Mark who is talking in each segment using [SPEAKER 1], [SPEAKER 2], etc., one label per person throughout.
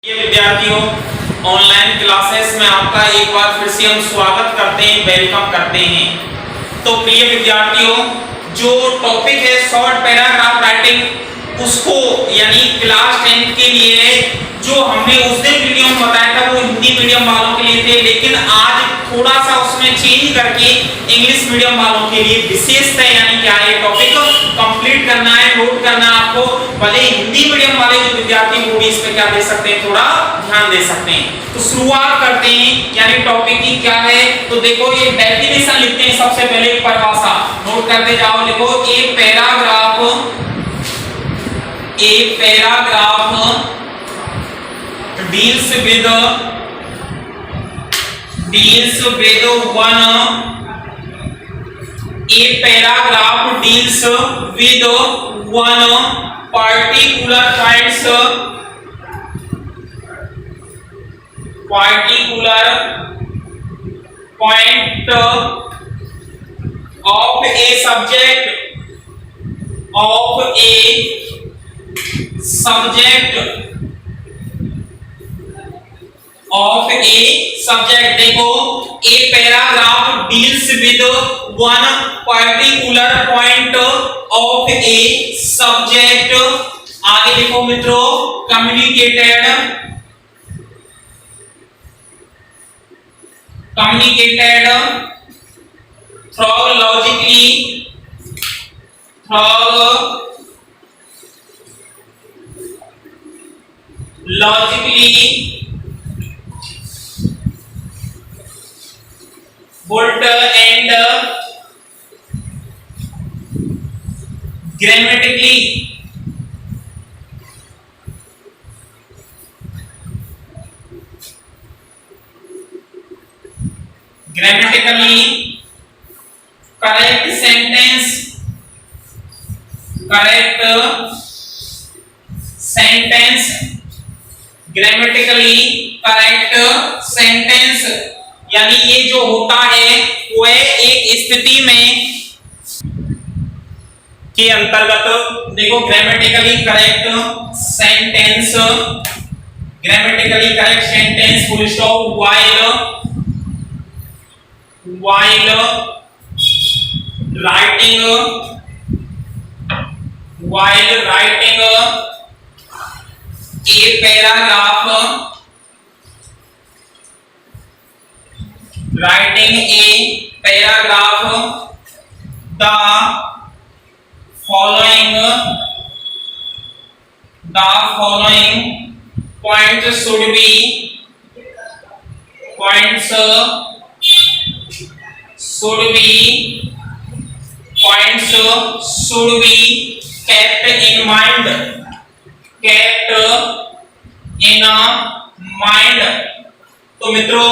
[SPEAKER 1] ये विद्यार्थियों, online classes में आपका एक बार फिर से हम स्वागत करते हैं, वेलकम करते हैं। तो प्रिय विद्यार्थियों, जो टॉपिक है शॉर्ट पैराग्राफ राइटिंग, उसको यानी क्लास 10 के लिए जो हमने उस दिन वीडियो में बताया था वो हिंदी मीडियम वालों के लिए थे, लेकिन आज थोड़ा सा उसमें चेंज करके इंग्लिश मीडियम वालों के लिए विशेष है, यानी क्या है टॉपिक कंप्लीट करना है, नोट करना है आपको। भले हिंदी मीडियम वाले जो विद्यार्थी वो भी इस पे क्या दे सकते हैं, थोड़ा ध्यान दे सकते हैं। तो शुरुआत करते हैं, यानी टॉपिक की क्या है। तो देखो ये डेफिनेशन लिखते हैं, सबसे पहले परिभाषा नोट करते जाओ। लिखो एक paragraph deals with one a paragraph deals with one particular point of a subject देखो a paragraph deals with one particular point of a subject। आगे देखो मित्रों, communicated logically bold and grammatically correct sentence, यानी ये जो होता है वह एक स्थिति में के अंतर्गत देखो grammatically correct sentence full stop while writing a paragraph the following points should be kept in mind। तो मित्रों,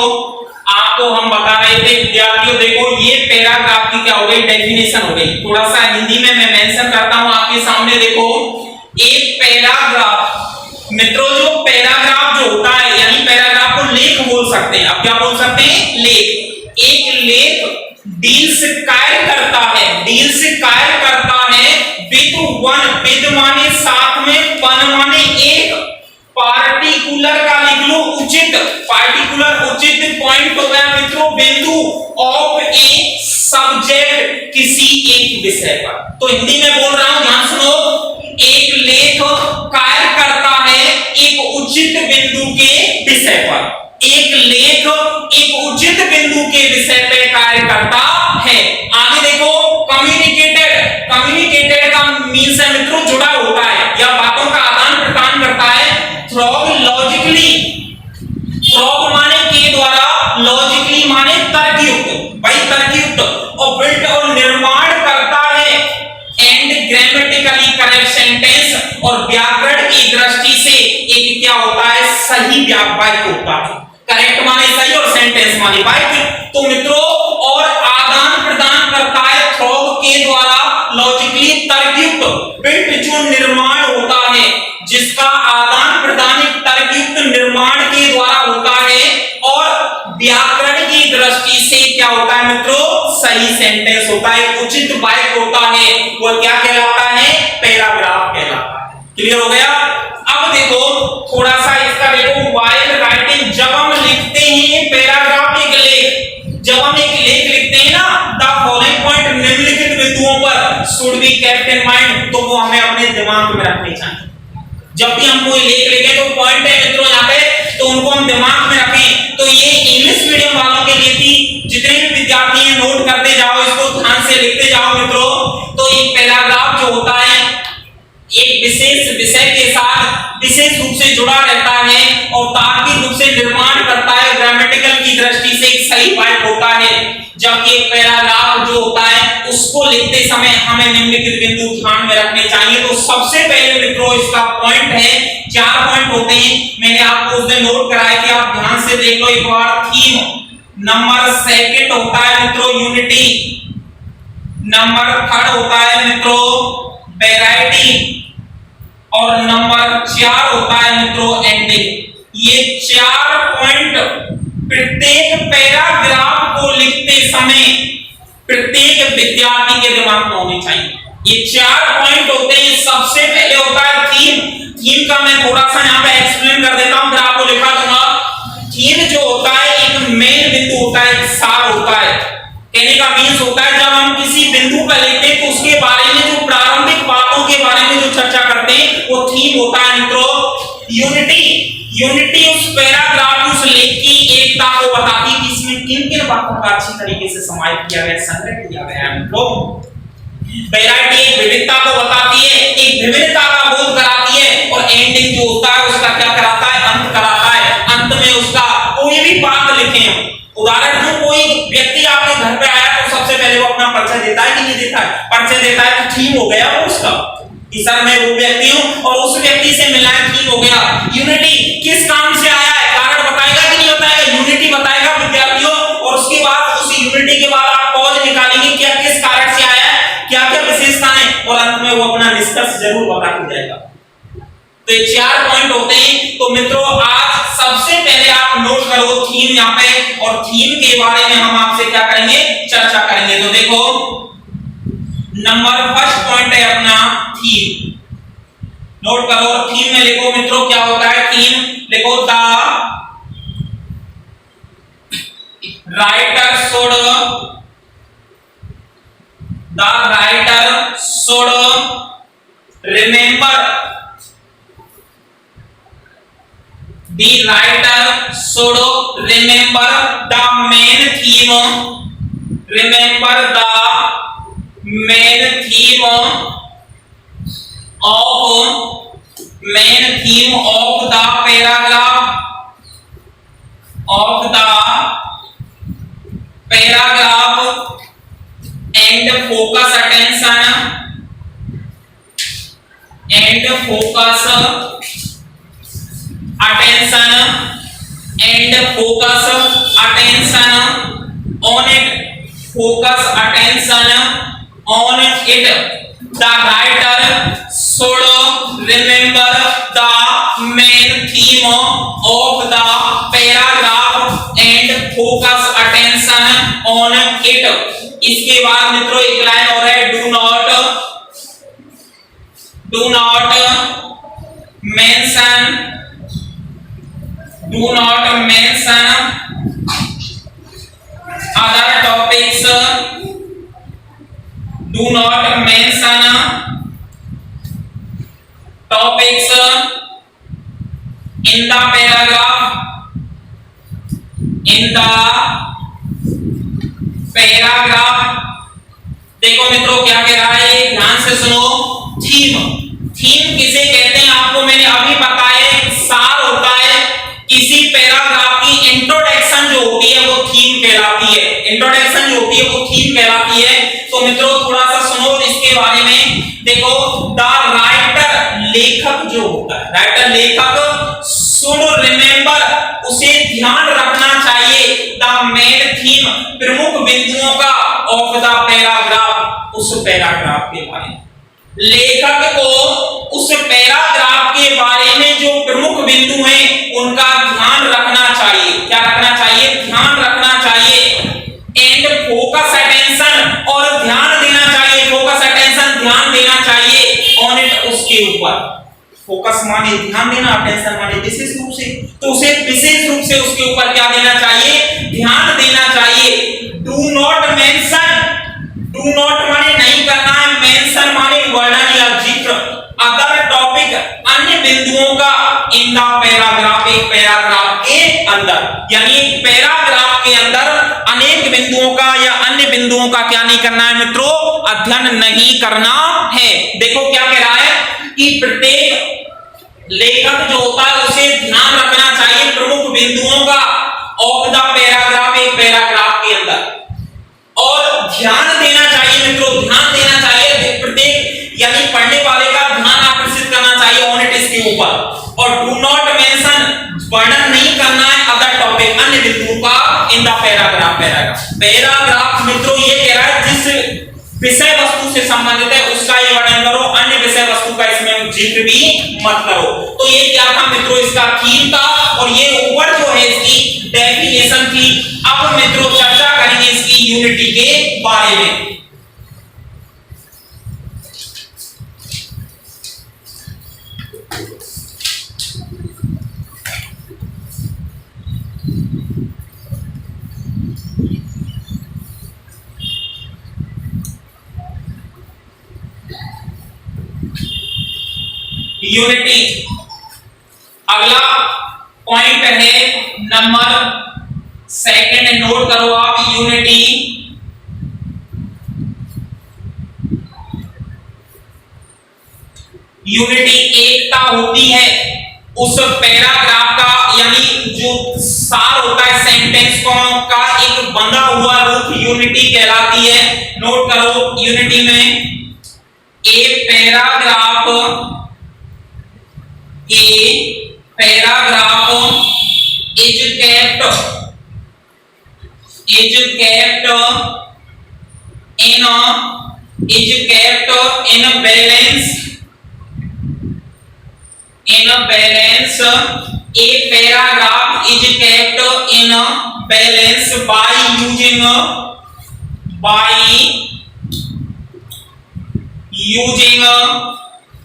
[SPEAKER 1] आपको हम बता रहे थे विद्यार्थियों, देखो ये पैराग्राफ की क्या हो गई, डेफिनेशन हो गई। थोड़ा सा हिंदी में मैं मेंशन करता हूं आपके सामने। देखो एक पैराग्राफ, मित्रों जो पैराग्राफ जो होता है, यानी पैराग्राफ को लेख बोल सकते हैं। अब क्या बोल सकते हैं, लेख। एक लेख डील्स कार्य करता है विद माने साथ में, वन माने एक, पार्टिकुलर का लिख लो उचित पॉइंट हो गया मित्रों, बिंदु ऑफ ए सब्जेक्ट किसी एक विषय पर। तो हिंदी में बोल रहा हूं, ध्यान सुनो। एक लेख कार्य करता है एक उचित बिंदु के विषय पर। एक लेख एक उचित बिंदु के विषय पर कार्य करता है। आगे देखो कम्युनिकेटेड का मीन्स है मित्रों जुड़ा होता है या बातों का आदान प्रदान करता है। थ्रॉग माने के द्वारा, लॉजिकली माने तर्कयुक्त, भाई तर्कयुक्त, और बिल्ट और निर्माण करता है। एंड ग्रामेटिकली करेक्ट सेंटेंस, और व्याकरण की दृष्टि से एक क्या होता है, सही वाक्य होता है। करेक्ट माने सही और सेंटेंस माने वाक्य। तो मित्रों, और आदान प्रदान करता है थ्रॉग के द्वारा, लॉजिकली तर्कयुक्त, बिल्ट जो निर्माण होता है, जिसका आदान प्रदान एक तर्कयुक्त निर्माण के द्वारा होता है, और व्याकरण की दृष्टि से क्या होता है मित्रों, सही सेंटेंस होता है, उचित वाक्य होता है। वो क्या कहलाता है, पैराग्राफ कहलाता है। क्लियर हो गया। अब देखो थोड़ा सा इसका देखो should be kept in mind, तो वो हमें अपने दिमाग में रखने चाहिए। जब भी हम कोई लेख लिखें तो पॉइंट है मित्रों यहाँ पे, तो उनको हम दिमाग में रखें। तो ये इंग्लिश मीडियम वालों के लिए थी। जितने भी विद्यार्थी हैं नोट करते जाओ, इसको ध्यान से लिखते जाओ मित्रों। तो एक पैराग्राफ जो होता है एक विशेष विषय के साथ विशेष रूप से जुड़ा रहता है और तार्किक रूप से निर्माण करता है, ग्रामेटिकल की दृष्टि से एक सही पॉइंट होता है। जबकि एक पैराग्राफ जो होता है उसको लिखते समय हमें निम्नलिखित बिंदु ध्यान में रखने चाहिए। तो सबसे पहले मित्रों इसका पॉइंट है, 4 पॉइंट होते हैं, मैंने आपको उस दिन नोट कराया कि आप ध्यान से देख लो एक बार। थीम, नंबर सेकंड होता है मित्रों यूनिटी, नंबर थर्ड होता है मित्रों वैरायटी, और नंबर 4 होता है मित्रों एंडिंग। ये 4 पॉइंट प्रत्येक पैराग्राफ को लिखते समय प्रत्येक विद्यार्थी के दिमाग में होने चाहिए। ये 4 पॉइंट होते हैं। सबसे पहले होता है थीम। थीम का मैं थोड़ा सा यहाँ पे एक्सप्लेन कर देता हूँ, फिर आपको लिखा दूंगा। थीम जो होता है एक मेन बिंदु होता है, एक सार होता है। कहने का मीन्स होता है जब हम किसी बिंदु पर लिखते हैं तो उसके बारे में जो प्रारंभिक बातों के बारे में जो चर्चा करते हैं वो थीम होता है मित्रों। यूनिटी, यूनिटी उस पैराग्राफ उस लेख की एकता को बताती है कि इसमें किन-किन बातों का अच्छी तरीके से समाहित किया गया, संग्रह किया गया है मित्रों। वैरायटी एक विविधता को बताती है, एक विविधता का बोध कराती है, और एंडिंग जो होता है उसका क्या कराता है, अंत कराता है। अंत में उसका कोई भी बात लिखें, उदाहरण दूं, कोई व्यक्ति आपके घर पे आया तो सबसे पहले वो अपना परिचय देता है कि नहीं देता है? परिचय देता है तो थीम हो गया वो उसका कि सर मैं वो व्यक्ति हूं, और उस व्यक्ति से मिलना है, थीम हो गया। यूनिटी, किस काम से आया है, कारण बताएगा कि नहीं बताएगा? यूनिटी बताएगा विद्यार्थियों, और उसके बाद उस यूनिटी के बाद आप कॉज निकालेंगे क्या किस कारण से आया है, क्या-क्या विशेषताएं, और अंत में वो अपना निष्कर्ष जरूर बता के जाएगा। तो ये 4 पॉइंट होते हैं। तो मित्रों आज सबसे पहले आप नोट करो थीम यहाँ पे, और थीम के बारे में हम आपसे क्या करेंगे, चर्चा करेंगे। तो देखो नंबर फर्स्ट पॉइंट है अपना थीम, नोट करो। थीम में लिखो मित्रों क्या होता है, थीम लिखो the writer should remember, the writer should remember the main theme, remember the main theme of the paragraph, and focus attention on it. The writer should remember the main theme of the paragraph and focus attention on it. इसके बाद मित्रों एक line और है, do not mention other topics, do not mention topics in the paragraph, देखो मित्रों क्या कह रहा है, ध्यान से सुनो। थीम किसे कहते हैं आपको मैंने अभी बताया, सार होता है किसी पैराग्राफ की। इंट्रोडक्शन जो होती है वो थीम कहलाती है, इंट्रोडक्शन जो होती है वो थीम कहलाती है। तो मित्रों थोड़ा सा सुनो इसके बारे में। देखो द राइटर, लेखक जो होता है, लेखक शुड रिमेंबर, उसे ध्यान रखना चाहिए, द मेन थीम, प्रमुख बिंदुओं का, ऑफ द पैराग्राफ, उस पैराग्राफ के बारे में। लेखक को उस पैराग्राफ के बारे में जो प्रमुख बिंदु हैं उनका ध्यान रखना चाहिए। क्या रखना चाहिए? ध्यान रखना चाहिए। एंड फोकस अटेंशन, और ध्यान देना चाहिए, फोकस अटेंशन ध्यान देना चाहिए, ऑन इट, उसके ऊपर। फोकस माने ध्यान देना, अटेंशन माने विशेष रूप से, तो उसे विशेष रूप से उसके ऊपर क्या देना चाहिए? ध्यान देना चाहिए। Do not mention, do not माने नहीं करना है, मेंशन अन्य बिंदुओं का इन द पैराग्राफ, एक पैराग्राफ के अंदर, यानी पैराग्राफ के अंदर अनेक बिंदुओं का या अन्य बिंदुओं का क्या नहीं करना है मित्रों, अध्ययन नहीं करना है। देखो क्या कह रहा है कि प्रत्येक लेखक जो होता है उसे ध्यान रखना चाहिए प्रमुख बिंदुओं का ऑफ द पैराग्राफ, एक पैराग्राफ के अंदर, और ध्यान देना चाहिए मित्रों, ध्यान देना चाहिए प्रत्येक, यानी पढ़ने वाले का ध्यान आकर्षित करना चाहिए ऑन इट इसके ऊपर, और डू नॉट मेंशन, वर्णन नहीं करना है अदर टॉपिक, अन्य बिंदुओं का इन द पैराग्राफ। पैराग्राफ मित्रों ये कह रहा है जिस विषय वस्तु से संबंधित है उसका ही वर्णन करो, अन्य विषय वस्तु का इसमें जिक्र भी मत करो। तो ये क्या था मित्रों, इसका थीम था, और ये ऊपर जो है इसकी डेफिनेशन थी। अब मित्रों चर्चा करेंगे इसकी यूनिटी के बारे में। यूनिटी, अगला पॉइंट है नंबर सेकंड, नोट करो आप। यूनिटी एकता होती है उस पैराग्राफ का, यानी जो सार होता है सेंटेंस का एक बंधा हुआ रूप यूनिटी कहलाती है। नोट करो, यूनिटी में a paragraph is kept in balance, a paragraph is kept in balance by using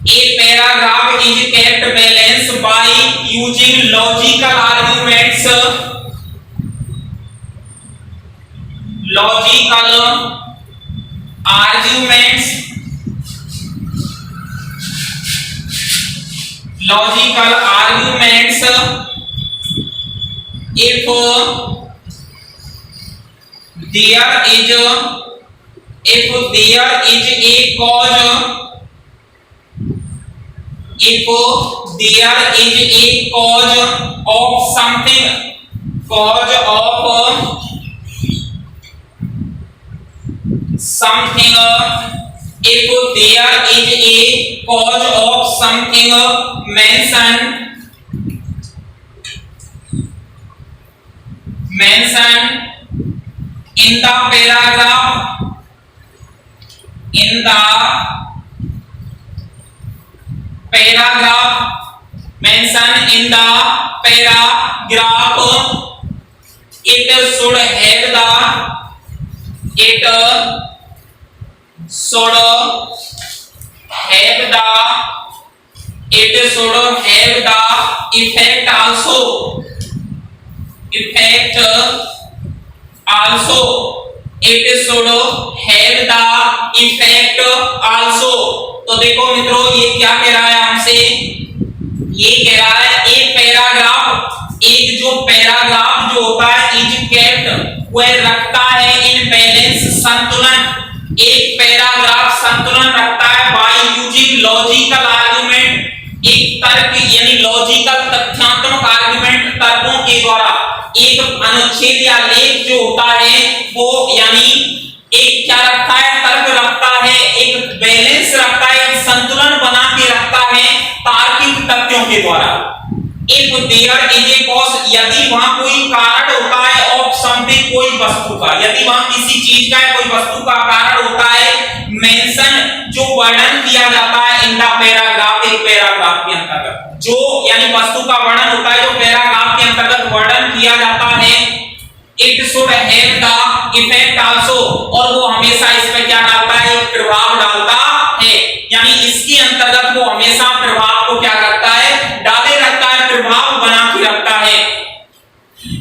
[SPEAKER 1] a paragraph is kept balanced by using logical arguments, if there is a cause, if there is a cause of something, if there is a cause of something mentioned in the paragraph, mentioned in the paragraph, it should have the effect also, it should have the effect also। तो देखो मित्रों ये क्या कह रहा है हमसे, ये कह रहा है एक पैराग्राफ, एक जो पैराग्राफ जो होता है इज केप्ट, वह रखता है इन बैलेंस, संतुलन, एक पैराग्राफ संतुलन रखता है बाय यूजिंग लॉजिकल आर्गुमेंट, एक तर्क यानी लॉजिकल तथ्यात्मक आर्गुमेंट, तर्कों के द्वारा एक अनुच्छेद या लेख जो होता है वो यानी एक क्या रखता है, तर्क रखता है, एक बैलेंस रखता है, एक संतुलन बना के रखता है तार्किक तथ्यों के द्वारा। If there is a cause, यदि वहां कोई कारण होता है ऑफ समथिंग, कोई वस्तु का, यदि वहां किसी चीज का कोई वस्तु का कारण होता है, मेंशन जो वर्णन किया जाता है इन द पैराग्राफ, एक पैराग्राफ के अंतर्गत जो यानी वस्तु का वर्णन होता है जो पैराग्राफ के अंतर्गत वर्णन किया जाता है, it should have the effect also, और वो हमेशा इस पे क्या डालता है, एक प्रभाव डालता है, यानी इसके अंतर्गत वो हमेशा प्रभाव को क्या करता है, डाले रखता है, प्रभाव बना के रखता है।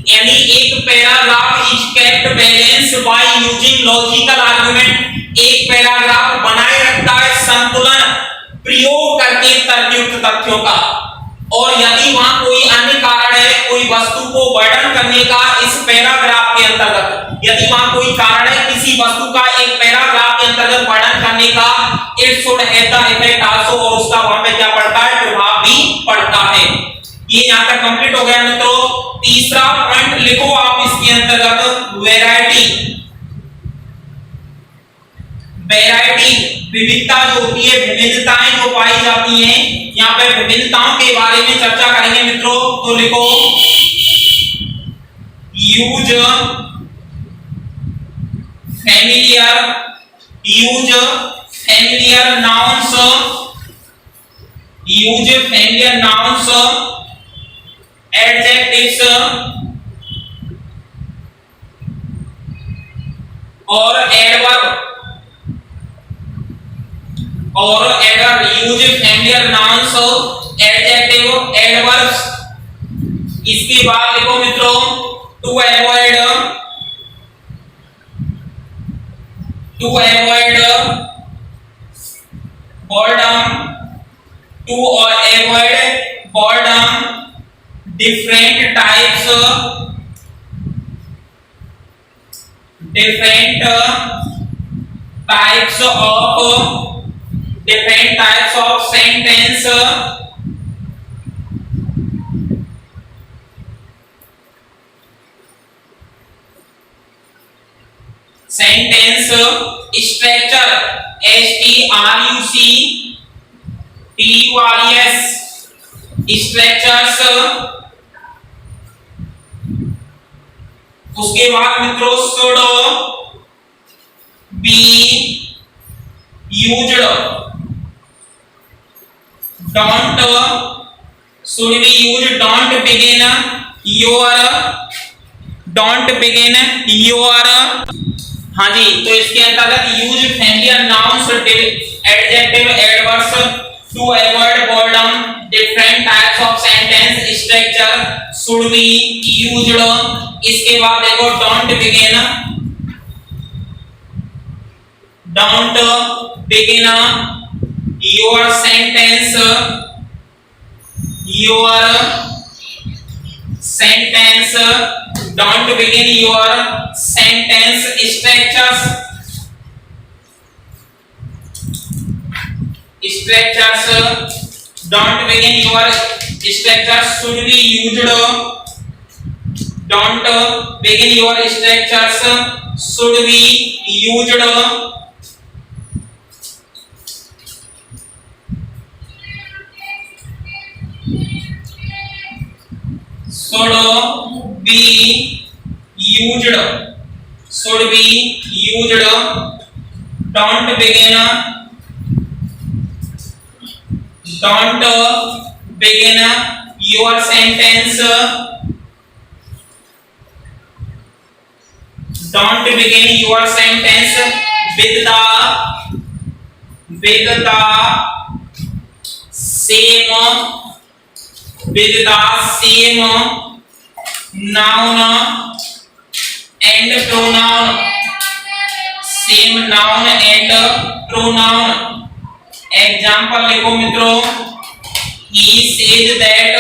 [SPEAKER 1] यानी एक paragraph is kept balanced by using logical argument, एक पैराग्राफ बनाए रखता है संतुलन प्रयोग करके, तर्कयुक्त तथ्यों का, और यदि वहां कोई अन्य कारण है कोई वस्तु को वर्णन करने का इस पैराग्राफ के अंतर्गत, यदि वहां कोई कारण है किसी वस्तु का एक पैराग्राफ के अंतर्गत वर्णन करने का, it should have the effect also, और उसका वहां पे क्या पड़ता है, प्रभाव भी पड़ता है। ये यहां तक कंप्लीट हो गया मित्रों। तीसरा पॉइंट लिखो आप इसके अंतर्गत, वैरायटी। वैरायटी विविधता जो होती है, विविधताएं जो पाई जाती हैं, यहाँ पे विविधताओं के बारे में चर्चा करेंगे मित्रों। तो लिखो यूज फैमिलियर नाउन्स, एडजेक्टिव्स और adverb, use familiar nouns, adjective, adverbs. इसके बाद लिखो मित्रों, to avoid boredom, different types of sentence structure, structures। उसके बाद मित्रों should be used, don't begin your हाँ जी। तो इसके अंतर्गत use familiar nouns, adjective, adverbs, to avoid boredom, different types of sentence structure should be used. इसके बाद देखो don't begin your sentence don't begin your sentence structures don't begin your structures should be used, don't begin your structures should be used। should be used, don't begin your sentence, don't begin your sentence with the same noun and pronoun, example लिखो मित्रों, he said that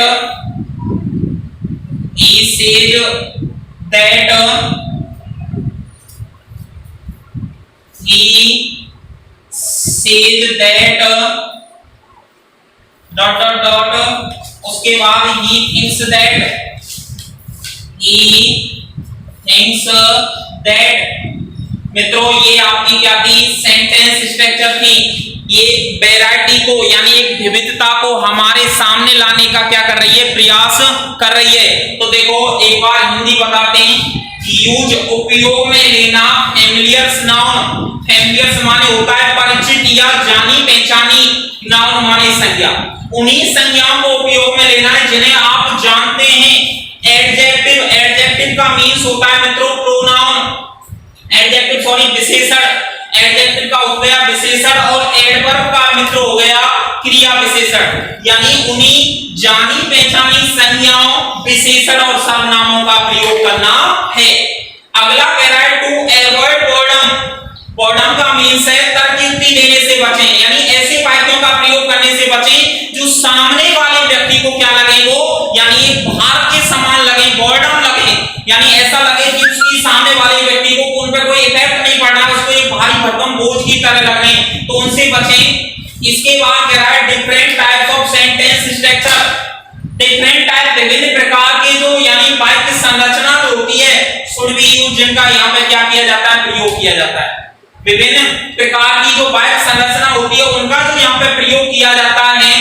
[SPEAKER 1] उसके बाद he thinks that मित्रों ये आपकी क्या थी, sentence structure थी। ये वैरायटी को यानी एक विविधता को हमारे सामने लाने का क्या कर रही है, प्रयास कर रही है। तो देखो एक बार हिंदी बताते हैं, यूज उपयोग में लेना, फैमिलियर्स नाउन, फैमिलियर्स माने होता है परिचित या जानी पहचानी, नाउन माने संज्ञा, उन्हीं संज्ञाओं को उपयोग में लेना है जिन्हें आप जानते हैं। एडजेक्टिव का मीन्स होता है मित्रों प्रोनाउन, विशेषण, एडजेक्टिव का हो गया विशेषण, और एडवर्ब का मित्रों हो गया क्रिया विशेषण, यानी उन्हीं जानी पहचानी संज्ञाओं, विशेषण और सर्वनामों का प्रयोग करना है। अगला कह रहा है टू अवॉइड बोर्डम का मीन्स है तर्कयुक्ति देने से बचें, यानी ऐसे ऐसे वाक्यों का प्रयोग करने से बचें जो सामने वाले व्यक्ति को क्या लगे, वो यानी भार के समान लगे, बर्डन लगे, यानी ऐसा लगे कि उसकी सामने वाले व्यक्ति को उन पर कोई इफेक्ट नहीं पड़ रहा, उसको एक भारी भरकम बोझ की तरह लग रहे हैं, तो उनसे बचें। इसके बाद कह रहा है different types of sentence structure, different type विभिन्न प्रकार के जो यानी वाक्य संरचना जो होती है शुड बी यूज्ड, जिनका यहाँ पे क्या किया जाता है, प्रयोग किया जाता है। विभिन्न प्रकार की जो वाक्य संरचना होती है उनका जो यहाँ पे प्रयोग किया जाता है।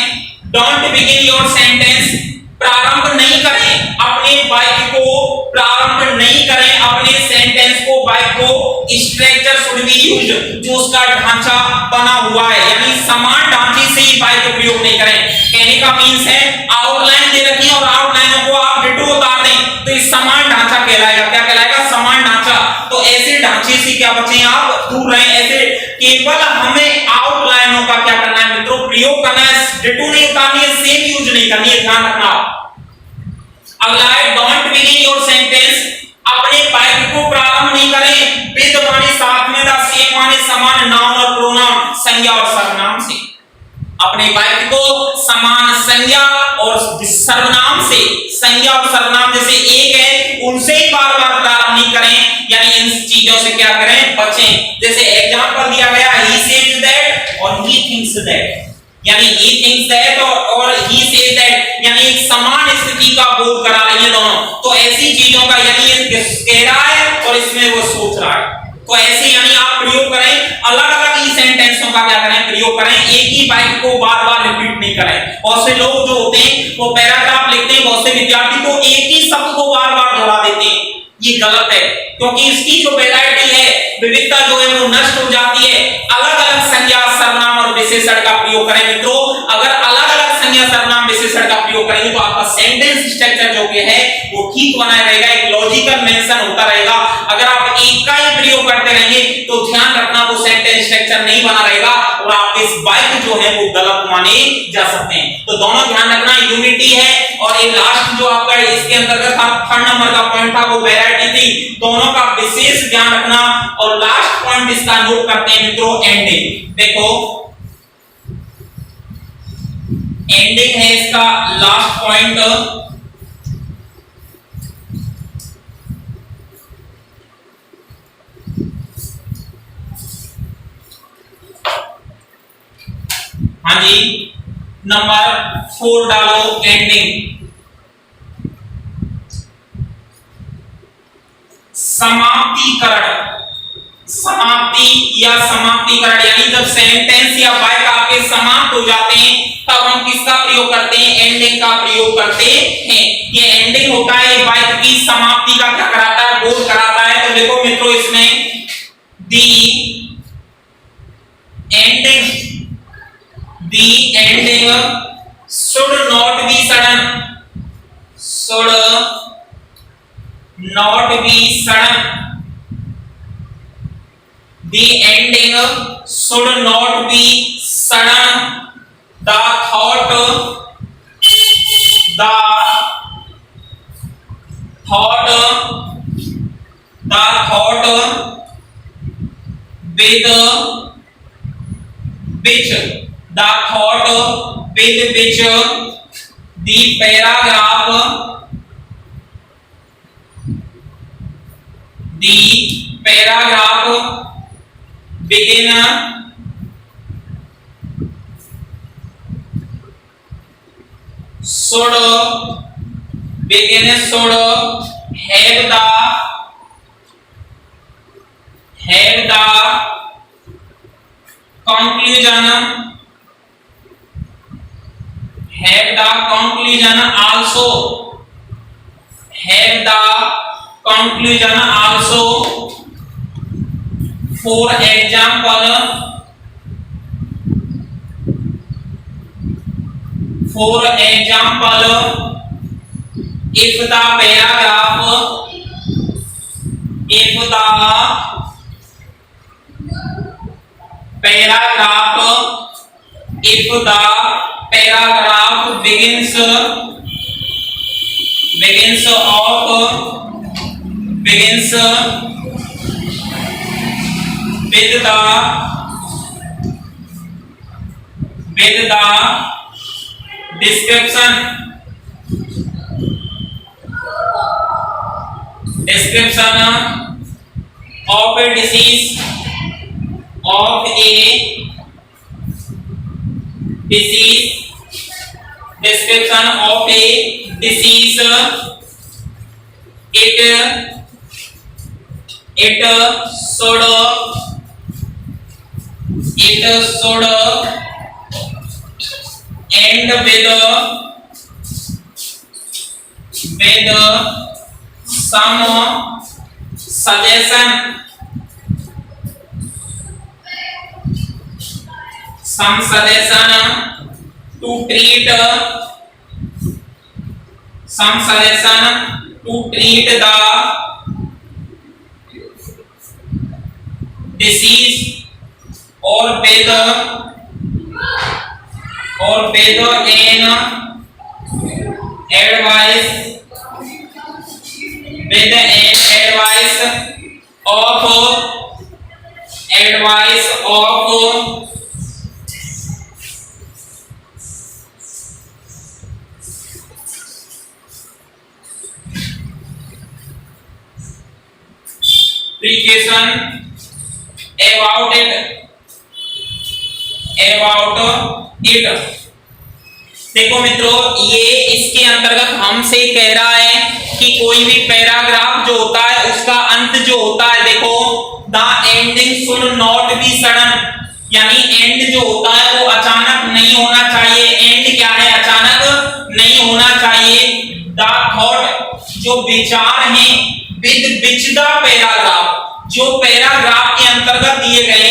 [SPEAKER 1] डोंट बिगिन योर सेंटेंस, प्रारंभ नहीं करें अपने वाक्य को, प्रारंभ नहीं करें अपने सेंटेंस को, वाक्य को स्ट्रक्चर शुड बी यूज्ड, जो उसका ढांचा बना हुआ है, यानी समान ढांचे से ही वाक्य प्रयोग नहीं करें। कहने का मीन्स है आउटलाइन दे रखी है और आउटलाइनों को आप डिटो उतार दें तो इस समान ढांचा कहलाएगा, क्या कहलाएगा, समान ढांचा। तो ऐसे ढांचे से क्या बचें, आप दूर रहें। ऐसे केवल हमें आउटलाइनों का क्या करना है मित्रों, प्रयोग करना है, डिटो नहीं उतारनी है, सेम यूज नहीं करनी है, ध्यान रखना। अगला है डोंट बिगिन योर सेंटेंस, अपने वाक्य को प्रारंभ नहीं करें विद माने साथ में, द सेम माने समान, नाउन और प्रोनाउन संज्ञा और सर्वनाम से। अपने वाक्य को समान संज्ञा और सर्वनाम से, संज्ञा और सर्वनाम जैसे एक है उनसे ही बार बार प्रारंभ नहीं करें, यानी इन चीजों से क्या करें, बचें। जैसे एग्जांपल दिया गया ही सेज दैट और ही थिंक्स दैट, यानी ही थिंक्स दैट और ही सेज दैट, यानी एक समान स्थिति का बोध करा रही है दोनों। तो ऐसी चीजों का यानी ये कह रहा है और इसमें वो सोच रहा है, तो ऐसे यानी आप प्रयोग करें, अलग अलग ही सेंटेंसों का क्या करें, प्रयोग करें, एक ही वाक्य को बार बार रिपीट नहीं करें। बहुत से लोग जो होते हैं वो पैराग्राफ लिखते हैं, बहुत से विद्यार्थी को एक ही शब्द को बार बार दोहरा देते हैं, ये गलत है, क्योंकि इसकी जो वैरायटी है, विविधता जो है वो नष्ट हो जाती है। अलग अलग संज्ञा, सर्वनाम और विशेषण का प्रयोग करें मित्रों। अगर अलग अलग संज्ञा, सर्वनाम, विशेषण का प्रयोग करेंगे तो आपका सेंटेंस स्ट्रक्चर जो है वो ठीक बना रहेगा, एक लॉजिकल मेंशन होता रहेगा। अगर आप एक का ही प्रयोग करते रहेंगे तो ध्यान रखना वो सेंटेंस स्ट्रक्चर नहीं बना रहेगा और आपके वाक्य जो है वो गलत माने जा सकते हैं। तो दोनों ध्यान रखना, यूनिटी है और ये लास्ट जो आपका इसके अंतर्गत थर्ड नंबर का पॉइंट था वो वैरायटी थी, दोनों का विशेष ध्यान रखना। और लास्ट पॉइंट इसका नोट करते हैं मित्रों, एंडिंग। देखो एंडिंग है इसका लास्ट पॉइंट। हाँ जी, नंबर 4 डालो, एंडिंग। समाप्तिकरण, समाप्ति या समाप्तिकरण, यानी जब सेंटेंस या वाक्य आपके समाप्त हो जाते हैं तब हम किसका प्रयोग करते हैं, एंडिंग का प्रयोग करते हैं। ये एंडिंग होता है वाक्य की समाप्ति का क्या कराता है, बोध कराता है। तो देखो मित्रों इसमें the ending should not be sudden, should not be sudden, the ending should not be sudden, the thought with which the paragraph begin should have the conclusion also, for example if the paragraph begins with the description of a disease description of a disease. It should end with some suggestion to treat the disease or with an advice of precaution about it. देखो मित्रों, ये इसके अंतर्गत हमसे कह रहा है कि कोई भी पैराग्राफ जो होता है उसका अंत जो होता है, देखो the ending should not be sudden, यानी एंड जो होता है वो अचानक नहीं होना चाहिए। एंड क्या है? अचानक नहीं होना चाहिए। द थॉट जो विचार हैं विद विच द पैराग्राफ, जो पैराग्राफ के अंतर्गत दिए गए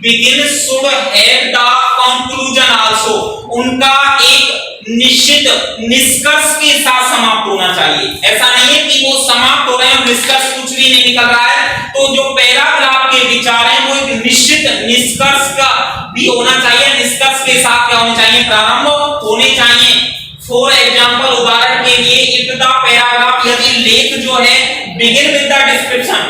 [SPEAKER 1] begin should have the conclusion also, उनका एक निश्चित निष्कर्ष के साथ समाप्त होना चाहिए। ऐसा नहीं है कि वो समाप्त हो रहे हैं और निष्कर्ष कुछ भी नहीं निकल रहा है। तो जो पैराग्राफ के विचार हैं वो एक निश्चित निष्कर्ष का भी होना चाहिए, निष्कर्ष के साथ क्या होने चाहिए? प्रारंभ होने चाहिए। फॉर एग्जांपल, उदाहरण के लिए, इफ द पैराग्राफ, यदि लेख जो है बिगिन विद द डिस्क्रिप्शन,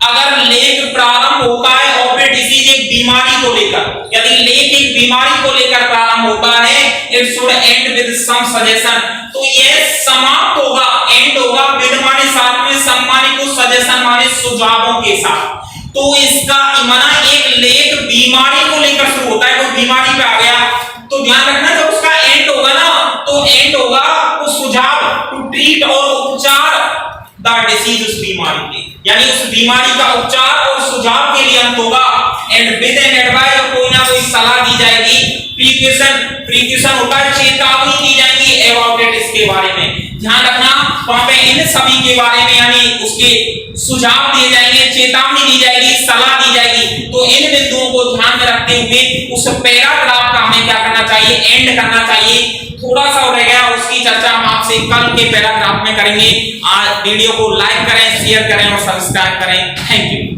[SPEAKER 1] अगर लेख प्रारंभ होता है ऑफ ए डिसीज, एक बीमारी को लेकर, यदि लेख एक बीमारी को लेकर प्रारंभ होता है, it should end with some suggestion, तो यह समाप्त होगा, एंड होगा विद माने साथ में, सम माने कुछ, सजेशन माने सुझावों के साथ। तो इसका माना एक लेख बीमारी को लेकर शुरू होता है, कोई बीमारी पे आ गया, तो ध्यान रखना जब उसका एंड होगा ना, तो एंड होगा वो सुझाव, टू ट्रीट और उपचार द डिसीज, उस बीमारी के, यानी उस बीमारी का उपचार और सुझाव के लिए अंत होगा। एंड विद एन एडवाइस, कोई ना कोई सलाह दी जाएगी। प्रीक्यूशन होता है चेतावनी दी जाएगी अबाउट इट, इसके बारे में ध्यान रखना। वहां पे इन सभी के बारे में यानी उसके सुझाव दिए जाएंगे, चेतावनी दी जाएगी, सलाह दी जाएगी। तो इन बिंदुओं को ध्यान में रखते हुए उस पैराग्राफ का हमें क्या करना चाहिए? एंड करना चाहिए। थोड़ा सा रह गया, उसकी चर्चा हम आपसे कल के पैराग्राफ में करेंगे। आज वीडियो को लाइक करें, शेयर करें और सब्सक्राइब करें। Thank you.